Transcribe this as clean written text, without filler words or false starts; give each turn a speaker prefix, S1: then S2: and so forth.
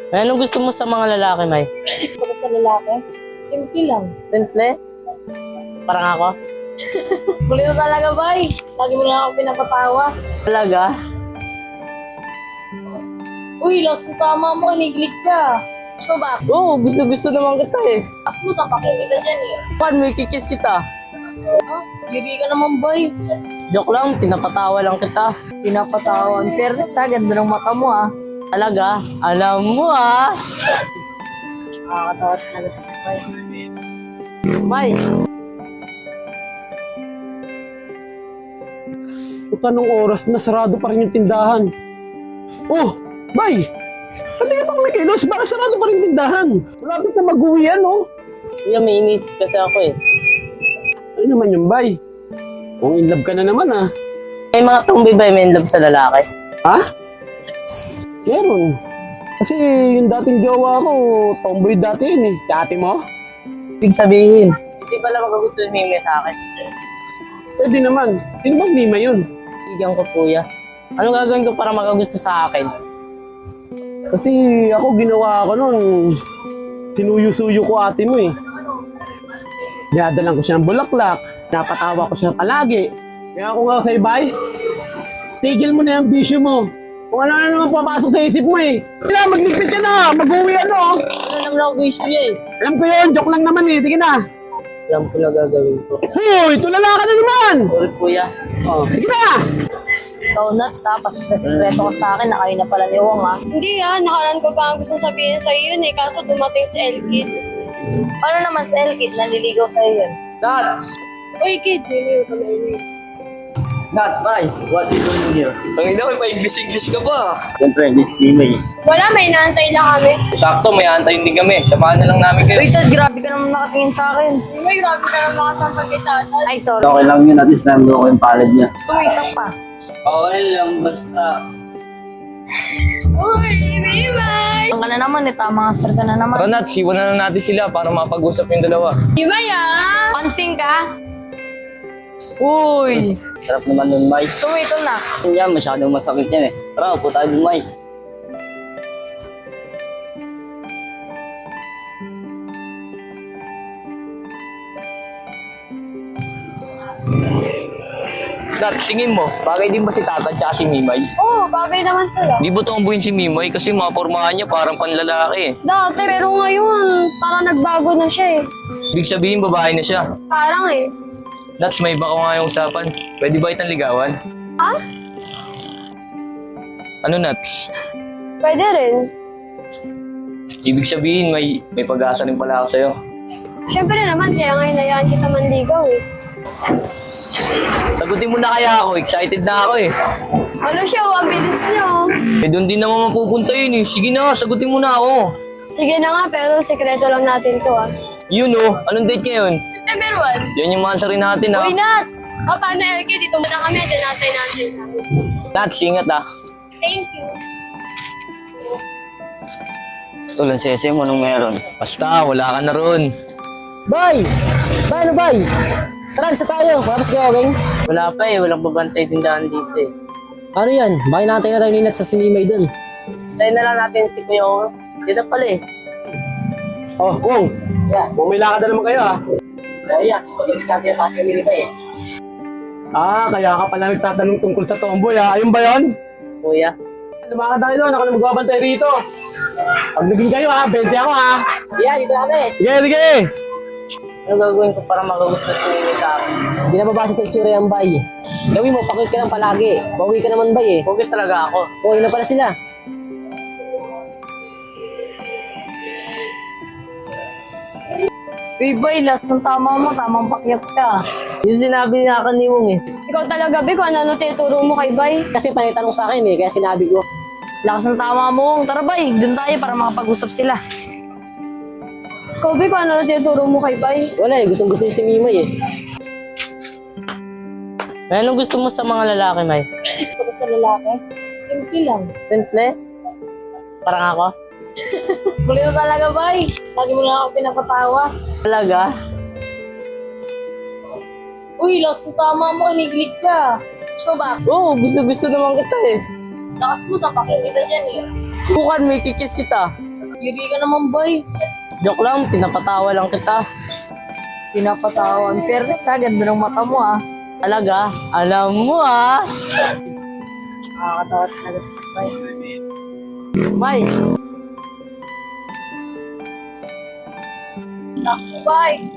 S1: May anong gusto mo sa mga lalaki, May?
S2: Gusto ko sa lalaki? Simple lang.
S1: Simple? Parang ako?
S2: Kulit talaga, bay. Lagi mo na ako pinapatawa.
S1: Talaga?
S2: Uy, lost na tama mo. Kinigilig ka. Gusto mo ba?
S1: Oo, gusto naman kita eh.
S2: As mo, sapakin kita dyan eh.
S1: Paano may kikis kita?
S2: Giri ka naman, bay.
S1: Joke lang, pinapatawa lang kita.
S2: Pinapatawa. Ang fairness ha, ganda ng mata mo ha.
S1: Talaga? Alam mo ah.
S2: Nakakatawa talaga kasi, bay.
S1: May,
S3: Kung anong oras na sarado pa rin yung tindahan. Oh, bay! Pati ka pa kumikilos, bakit sarado pa rin yung tindahan? Malapit na mag-uwi yan, oh.
S1: kuya, may inisip kasi ako eh.
S3: Ano naman yung bay? Kung in love ka na naman, ah.
S1: May mga tumboy ba may in love sa lalaki?
S3: Ha? Meron. Kasi yung dating jowa ko, tomboy dati yun eh. Si ate mo?
S1: Ibig sabihin, hindi pala magagusto ni Mime sa akin.
S3: Pwede naman. Sino bang Mima yun?
S1: Bigyan ko kuya. Anong gagawin ko para magagusto sa akin?
S3: Kasi ako ginawa ko nun, sinuyo-suyo ko ate mo eh. Dinadalan ko siya ng bulaklak, napatawa ko siya palagi. Kaya ako nga sa'yo, bay, tigil mo na yung bisyo mo. Kung ano na naman papasok sa isip mo eh. Kaya magligpit ka na, mag-uwi ano.
S1: Ano naman ako issue eh?
S3: Alam ko yun, joke lang naman eh, sige na.
S1: Alam ko na gagawin ko.
S3: Hoy, tulala ka na naman.
S1: Sorry kuya.
S3: Oh, sige na.
S2: Ikaw, Nats ha. Pasikreto ka sa akin na kayo na pala ni Wong ha.
S4: Hindi nakaraan ko pa ang gusto sabihin sa'yo yun eh, kaso dumating si Elkid.
S2: Paano naman sa Elkid nanliligaw sa'yo yun?
S1: That's
S4: Uy, kid, niliw ka mainit.
S5: Not bye. What you doing here?
S6: Ang ina, may pa-English ka pa.
S5: Siyempre, this Mimay.
S4: Wala, may inaantay lang kami.
S6: Sakto, may antayin din kami. Samahan na lang namin kayo.
S2: Uy, Tad, grabe ka naman nakatingin sa akin.
S4: May grabe ka ng mga sampag kita.
S2: Ay, sorry.
S5: Okay lang yun, at least nando ko yung palad niya.
S2: Gusto mo isang pa.
S5: Okay lang, basta.
S4: Uy, Mimay!
S2: Ang ka na naman eh, tamang asar ka na naman.
S6: Tara Nat, siwan na lang natin sila para mapag-usap yung dalawa.
S4: Mimay ah!
S2: Pansing ka? Uy!
S5: Sarap naman nun, May.
S2: Gusto mo ito na.
S5: Yan, masyadong masakit yan eh. Tara, upo tayo dun, May.
S6: Nat, tingin mo, bagay din ba si Tata at si Mimay?
S4: Oo, bagay naman sila.
S6: Di ba tomboyin si Mimay kasi mga pormahan niya parang panlalaki eh.
S4: Dati, pero ngayon, parang nagbago na siya eh.
S6: Ibig sabihin babae na siya.
S4: Parang eh.
S6: Nats, may iba ko nga yung usapan. Pwede ba itang ligawan?
S4: Ha?
S6: Ano Nats?
S4: Pwede rin.
S6: Ibig sabihin may pag-asa rin pala ako sa'yo.
S4: Siyempre naman, kaya nga hinayaan kita manligaw eh.
S6: Sagutin mo na kaya ako, excited na ako eh.
S4: Ano siya, ang bilis niyo.
S6: Eh doon din naman mapupunta yun eh. Sige na, sagutin mo na ako.
S4: Sige na nga, pero sekreto lang natin to ah.
S6: Yun oh, anong date ngayon?
S4: September 1.
S6: Yan yung mansa rin natin ha.
S4: Uy, Nats! O, paano Elke? Dito muna kami, dyan natin natin.
S6: Nats, ingat ah.
S4: Thank you.
S5: Tulan sese mo nung meron.
S6: Basta, wala ka na ron.
S1: Bay! Bay, ano bay? Tara, isa tayo. Kapos kayo, okay? Wala pa eh. Walang babantay tindahan dito eh.
S7: Ano yan? Bakit natin na tayo ninat sa sinimay dun?
S1: Tayo na lang natin si Kuya Ong. Dito pala eh.
S3: Oh, Wong. Kung may lakad na naman kayo, ah.
S1: Kaya, mag-discount yung kasi kami ba eh.
S3: Ah, kaya ka pala nagtatanong tungkol sa tomboy, ah. Ayun ba yun?
S1: Kuya.
S3: Lumakad tayo doon, ako na magbabantay rito. Pag naging kayo, ha, 20 ako, ha.
S1: Yeah, dito kami.
S3: Sige, sige.
S1: Ano gagawin ko para magagusto si Mimi sa akin?
S7: Hindi na babasa sa itsura yung bay. Gawin mo, pakit ka lang palagi. Bawi ka naman bay eh.
S1: Pugit talaga ako.
S7: O, yun na pala sila.
S2: Uy, boy, last ng tama mo, tamang pakyat ka.
S1: Yung sinabi niya ka ni Wong eh.
S4: Ikaw talaga, Be, kung ano tinuturo mo kay Bay.
S7: Kasi panitanong sa akin eh, kaya sinabi ko.
S2: Lakas ng tama mo. Tara, bay, dun tayo para makapag-usap sila.
S4: Ikaw, Be, kung ano tinuturo mo kay Bay.
S7: Wala eh, gustong gusto niya si Mimay eh.
S1: May anong gusto mo sa mga lalaki, May?
S2: Gusto ko sa lalaki? Simple lang.
S1: Simple? Parang ako?
S2: Kulit talaga, bay. Lagi mo na ako pinapatawa.
S1: Talaga?
S2: Uy, lost na tama mo. Kinigilig ka. Gusto mo ba?
S1: Oo, gusto naman kita eh.
S2: Lakas mo sa pakikita dyan eh.
S1: Bukan, may kikis kita.
S2: Giri ka naman, bay.
S1: Joke lang, pinapatawa lang kita.
S2: Pinapatawan. Fairness ha, ganda ng mata mo ah.
S1: Talaga, alam mo ah.
S2: Nakakatawa talaga si bay.
S1: Bay,
S2: Lakas, bay.